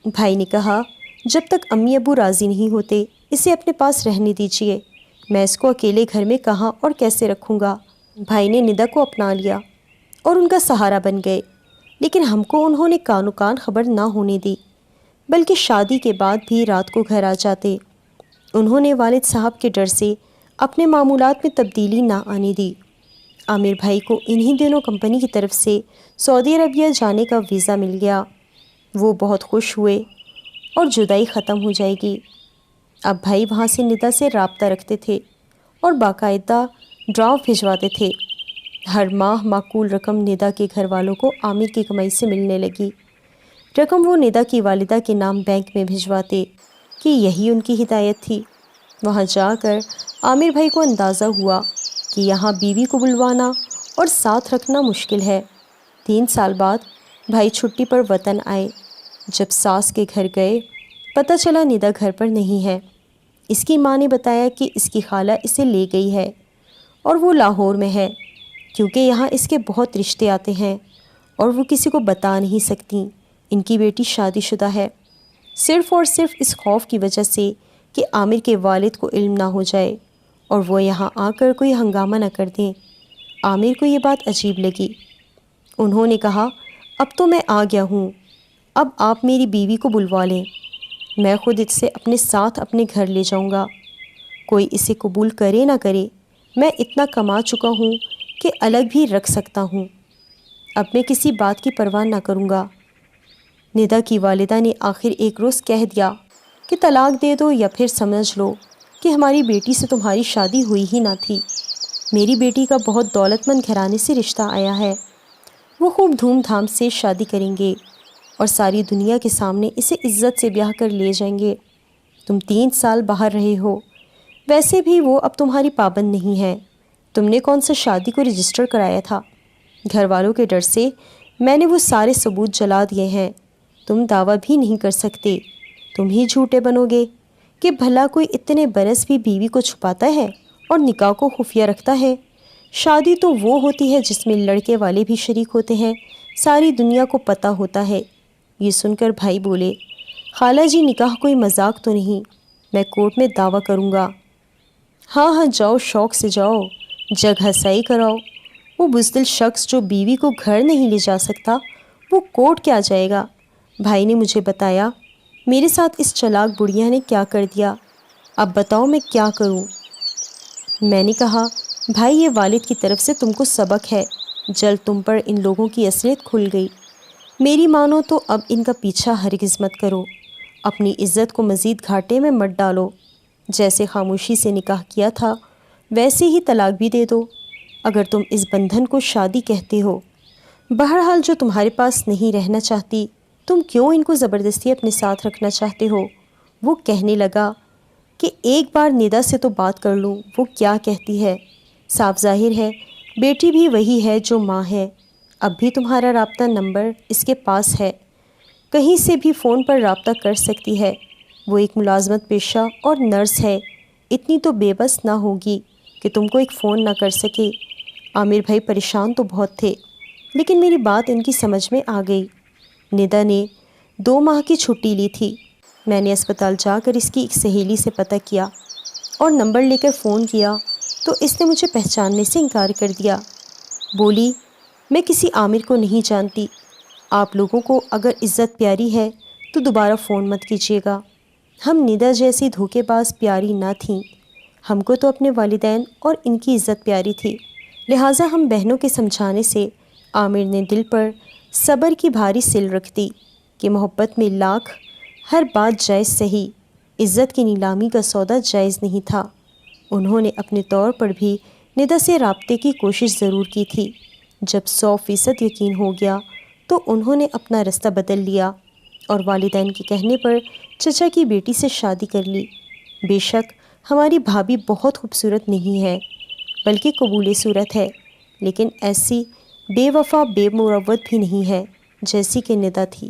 بھائی نے کہا جب تک امی ابو راضی نہیں ہوتے اسے اپنے پاس رہنے دیجیے، میں اس کو اکیلے گھر میں کہاں اور کیسے رکھوں گا۔ بھائی نے ندا کو اپنا لیا اور ان کا سہارا بن گئے، لیکن ہم کو انہوں نے کانو کان خبر نہ ہونے دی، بلکہ شادی کے بعد بھی رات کو گھر آ جاتے۔ انہوں نے والد صاحب کے ڈر سے اپنے معمولات میں تبدیلی نہ آنے دی۔ عامر بھائی کو انہی دنوں کمپنی کی طرف سے سعودی عربیہ جانے کا ویزا مل گیا۔ وہ بہت خوش ہوئے اور جدائی ختم ہو جائے گی۔ اب بھائی وہاں سے ندا سے رابطہ رکھتے تھے اور باقاعدہ ڈراؤ بھجواتے تھے۔ ہر ماہ معقول رقم ندا کے گھر والوں کو عامر کی کمائی سے ملنے لگی۔ رقم وہ ندا کی والدہ کے نام بینک میں بھجواتے کہ یہی ان کی ہدایت تھی۔ وہاں جا کر عامر بھائی کو اندازہ ہوا کہ یہاں بیوی کو بلوانا اور ساتھ رکھنا مشکل ہے۔ 3 سال بعد بھائی چھٹی پر وطن آئے۔ جب ساس کے گھر گئے پتہ چلا ندا گھر پر نہیں ہے۔ اس کی ماں نے بتایا کہ اس کی خالہ اسے لے گئی ہے اور وہ لاہور میں ہے، کیونکہ یہاں اس کے بہت رشتے آتے ہیں اور وہ کسی کو بتا نہیں سکتی ان کی بیٹی شادی شدہ ہے، صرف اور صرف اس خوف کی وجہ سے کہ عامر کے والد کو علم نہ ہو جائے اور وہ یہاں آ کر کوئی ہنگامہ نہ کر دیں۔ عامر کو یہ بات عجیب لگی۔ انہوں نے کہا اب تو میں آ گیا ہوں، اب آپ میری بیوی کو بلوا لیں، میں خود اسے اپنے ساتھ اپنے گھر لے جاؤں گا۔ کوئی اسے قبول کرے نہ کرے، میں اتنا کما چکا ہوں کہ الگ بھی رکھ سکتا ہوں، اب میں کسی بات کی پرواہ نہ کروں گا۔ ندا کی والدہ نے آخر ایک روز کہہ دیا کہ طلاق دے دو یا پھر سمجھ لو کہ ہماری بیٹی سے تمہاری شادی ہوئی ہی نہ تھی۔ میری بیٹی کا بہت دولت مند گھرانے سے رشتہ آیا ہے، وہ خوب دھوم دھام سے شادی کریں گے اور ساری دنیا کے سامنے اسے عزت سے بیاہ کر لے جائیں گے۔ تم 3 سال باہر رہے ہو، ویسے بھی وہ اب تمہاری پابند نہیں ہے، تم نے کون سا شادی کو رجسٹر کرایا تھا؟ گھر والوں کے ڈر سے میں نے وہ سارے ثبوت جلا دیے ہیں، تم دعویٰ بھی نہیں کر سکتے، تم ہی جھوٹے بنو گے کہ بھلا کوئی اتنے برس بھی بیوی کو چھپاتا ہے اور نکاح کو خفیہ رکھتا ہے؟ شادی تو وہ ہوتی ہے جس میں لڑکے والے بھی شریک ہوتے ہیں، ساری دنیا کو پتہ ہوتا ہے۔ یہ سن کر بھائی بولے خالہ جی نکاح کوئی مذاق تو نہیں، میں کورٹ میں دعویٰ کروں گا۔ ہاں ہاں جاؤ، شوق سے جاؤ، جگ ہنسائی کراؤ، وہ بزدل شخص جو بیوی کو گھر نہیں لے جا سکتا وہ کورٹ کیا جائے گا؟ بھائی نے مجھے بتایا میرے ساتھ اس چلاک بڑھیا نے کیا کر دیا، اب بتاؤ میں کیا کروں؟ میں نے کہا بھائی یہ والد کی طرف سے تم کو سبق ہے، جلد تم پر ان لوگوں کی اصلیت کھل گئی، میری مانو تو اب ان کا پیچھا ہرگز مت کرو، اپنی عزت کو مزید گھاٹے میں مت ڈالو، جیسے خاموشی سے نکاح کیا تھا ویسے ہی طلاق بھی دے دو، اگر تم اس بندھن کو شادی کہتے ہو۔ بہرحال جو تمہارے پاس نہیں رہنا چاہتی تم کیوں ان کو زبردستی اپنے ساتھ رکھنا چاہتے ہو؟ وہ کہنے لگا کہ ایک بار ندا سے تو بات کر لوں، وہ کیا کہتی ہے؟ صاف ظاہر ہے بیٹی بھی وہی ہے جو ماں ہے، اب بھی تمہارا رابطہ نمبر اس کے پاس ہے، کہیں سے بھی فون پر رابطہ کر سکتی ہے، وہ ایک ملازمت پیشہ اور نرس ہے، اتنی تو بے بس نہ ہوگی کہ تم کو ایک فون نہ کر سکے۔ عامر بھائی پریشان تو بہت تھے، لیکن میری بات ان کی سمجھ میں آ گئی۔ ندا نے 2 ماہ کی چھٹی لی تھی، میں نے اسپتال جا کر اس کی ایک سہیلی سے پتہ کیا اور نمبر لے کر فون کیا تو اس نے مجھے پہچاننے سے انکار کر دیا، بولی میں کسی عامر کو نہیں جانتی، آپ لوگوں کو اگر عزت پیاری ہے تو دوبارہ فون مت کیجیے گا، ہم ندا جیسی دھوکے باز پیاری نہ تھیں، ہم کو تو اپنے والدین اور ان کی عزت پیاری تھی، لہٰذا ہم بہنوں کے سمجھانے سے عامر نے دل پر صبر کی بھاری سل رکھ دی کہ محبت میں لاکھ ہر بات جائز سہی، عزت کی نیلامی کا سودا جائز نہیں تھا۔ انہوں نے اپنے طور پر بھی ندا سے رابطے کی کوشش ضرور کی تھی، جب 100% یقین ہو گیا تو انہوں نے اپنا رستہ بدل لیا اور والدین کے کہنے پر چچا کی بیٹی سے شادی کر لی۔ بے شک ہماری بھابھی بہت خوبصورت نہیں ہے بلکہ قبول صورت ہے، لیکن ایسی بے وفا بے مروت بھی نہیں ہے جیسی کہ ندا تھی۔